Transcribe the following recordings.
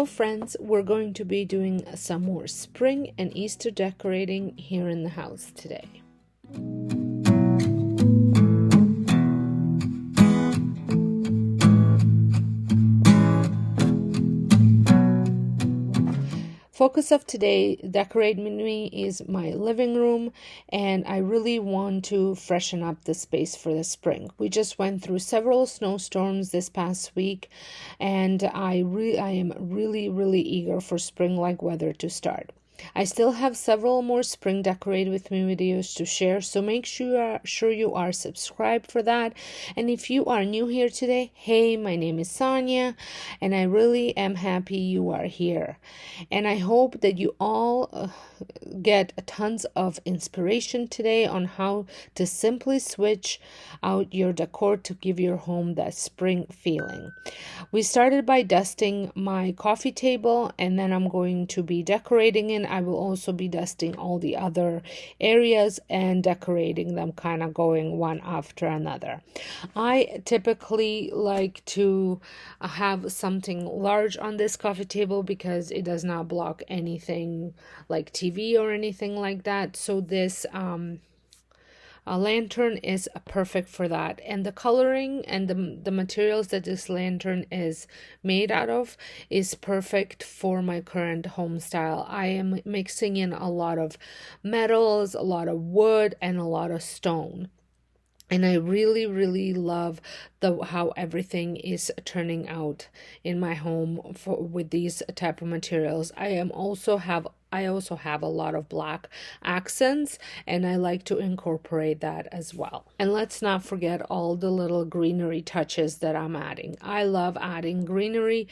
Hello friends, we're going to be doing some more spring and Easter decorating here in the house today. Focus of today decorating me is my living room, and I really want to freshen up the space for the spring. We just went through several snowstorms this past week, and I am really eager for spring-like weather to start. I still have several more spring decorate with me videos to share, so make sure you are subscribed for that. And if you are new here today, hey, my name is Sonja, and I really am happy you are here. And I hope that you all get tons of inspiration today on how to simply switch out your decor to give your home that spring feeling. We started by dusting my coffee table, and then I'm going to be decorating it. I will also be dusting all the other areas and decorating them, kind of going one after another. I typically like to have something large on this coffee table because it does not block anything like TV or anything like that. So this a lantern is perfect for that, and the coloring and the materials that this lantern is made out of is perfect for my current home style. I am mixing in a lot of metals, a lot of wood, and a lot of stone. And I really love how everything is turning out in my home with these type of materials. I also have a lot of black accents, and I like to incorporate that as well. And let's not forget all the little greenery touches that I'm adding. I love adding greenery,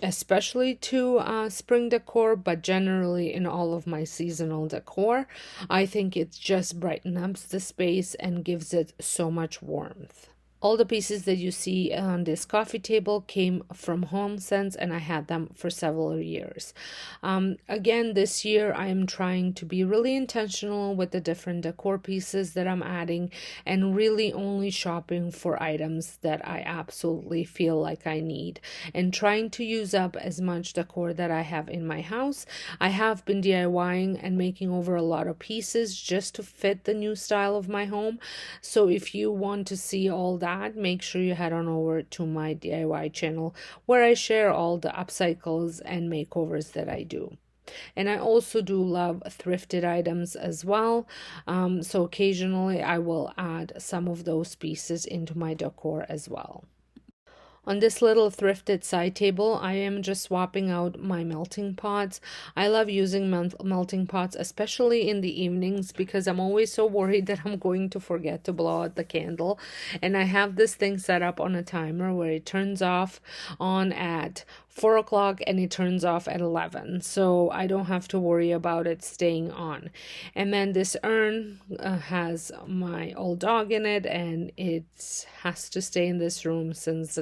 especially to spring decor, but generally in all of my seasonal decor. I think it just brightens up the space and gives it so much warmth. All the pieces that you see on this coffee table came from HomeSense, and I had them for several years. Again, this year I am trying to be really intentional with the different decor pieces that I'm adding, and really only shopping for items that I absolutely feel like I need, and trying to use up as much decor that I have in my house. I have been DIYing and making over a lot of pieces just to fit the new style of my home. So if you want to see all that, make sure you head on over to my DIY channel, where I share all the upcycles and makeovers that I do. And I also do love thrifted items as well. So occasionally I will add some of those pieces into my decor as well. On this little thrifted side table, I am just swapping out my melting pots. I love using melting pots, especially in the evenings, because I'm always so worried that I'm going to forget to blow out the candle. And I have this thing set up on a timer where it turns off on at 4 o'clock and it turns off at 11, so I don't have to worry about it staying on. And then this urn has my old dog in it, and it has to stay in this room since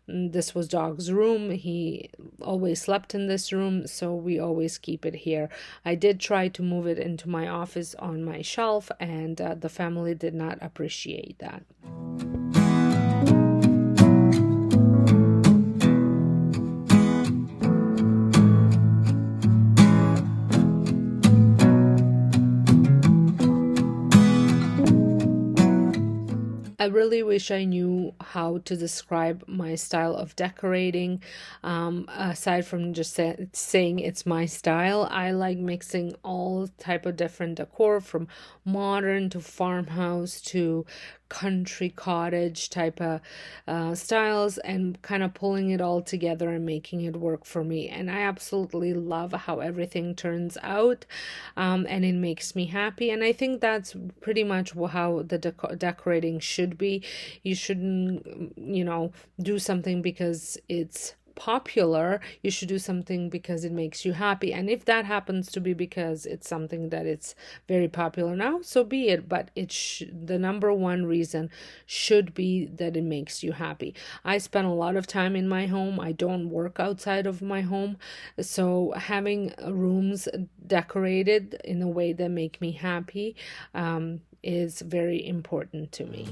this was dog's room. He always slept in this room, so we always keep it here. I did try to move it into my office on my shelf, and the family did not appreciate that. I really wish I knew how to describe my style of decorating. Aside from just saying it's my style, I like mixing all type of different decor, from modern to farmhouse to country cottage type of styles, and kind of pulling it all together and making it work for me. And I absolutely love how everything turns out, and it makes me happy. And I think that's pretty much how the decorating should be. You shouldn't, do something because it's popular. You should do something because it makes you happy, and if that happens to be because it's something that it's very popular now, so be it. But the number one reason should be that it makes you happy. I spend a lot of time in my home. I don't work outside of my home, so having rooms decorated in a way that make me happy is very important to me.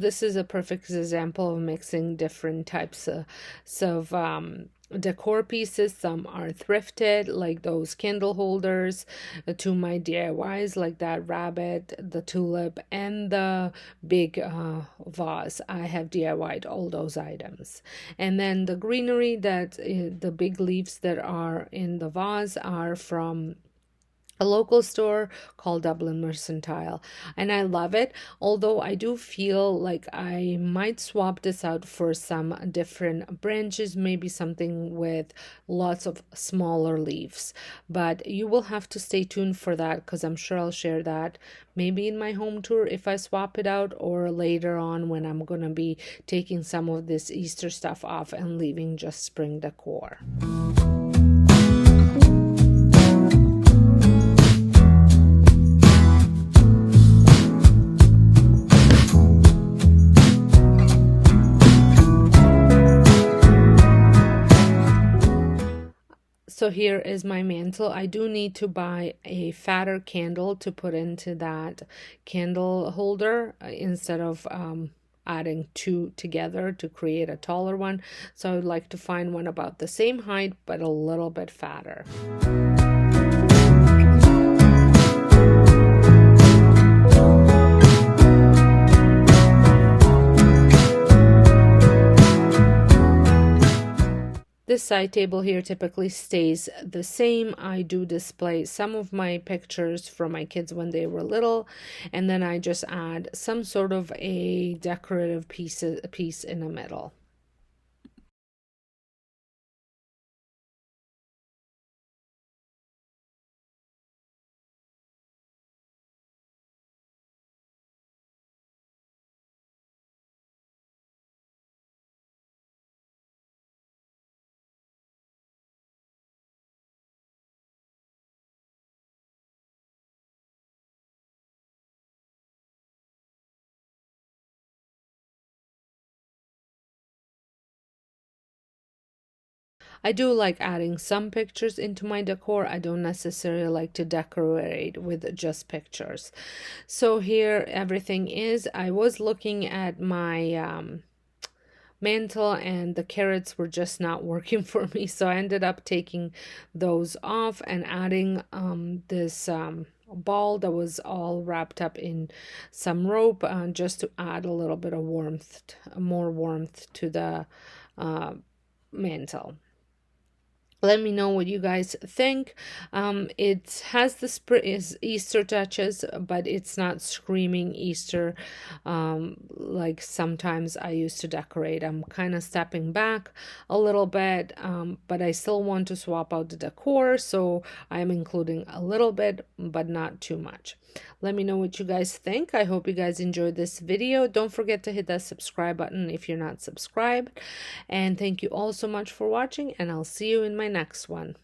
this is a perfect example of mixing different types of decor pieces. Some are thrifted, like those candle holders, to my DIYs, like that rabbit, the tulip, and the big vase. I have DIY'd all those items. And then the greenery, that the big leaves that are in the vase are from a local store called Dublin Mercantile, and I love it. Although I do feel like I might swap this out for some different branches, maybe something with lots of smaller leaves. But you will have to stay tuned for that, because I'm sure I'll share that maybe in my home tour if I swap it out, or later on when I'm gonna be taking some of this Easter stuff off and leaving just spring decor. So here is my mantle. I do need to buy a fatter candle to put into that candle holder instead of adding two together to create a taller one. So I would like to find one about the same height but a little bit fatter. This side table here typically stays the same. I do display some of my pictures from my kids when they were little, and then I just add some sort of a decorative piece in the middle. I do like adding some pictures into my decor. I don't necessarily like to decorate with just pictures. So here everything is. I was looking at my mantle, and the carrots were just not working for me, so I ended up taking those off and adding this ball that was all wrapped up in some rope, just to add a little bit of warmth, more warmth to the mantle. Let me know what you guys think. It has the Easter touches, but it's not screaming Easter like sometimes I used to decorate. I'm kind of stepping back a little bit, but I still want to swap out the decor, so I'm including a little bit, but not too much. Let me know what you guys think. I hope you guys enjoyed this video. Don't forget to hit that subscribe button if you're not subscribed. And thank you all so much for watching, and I'll see you in my next one.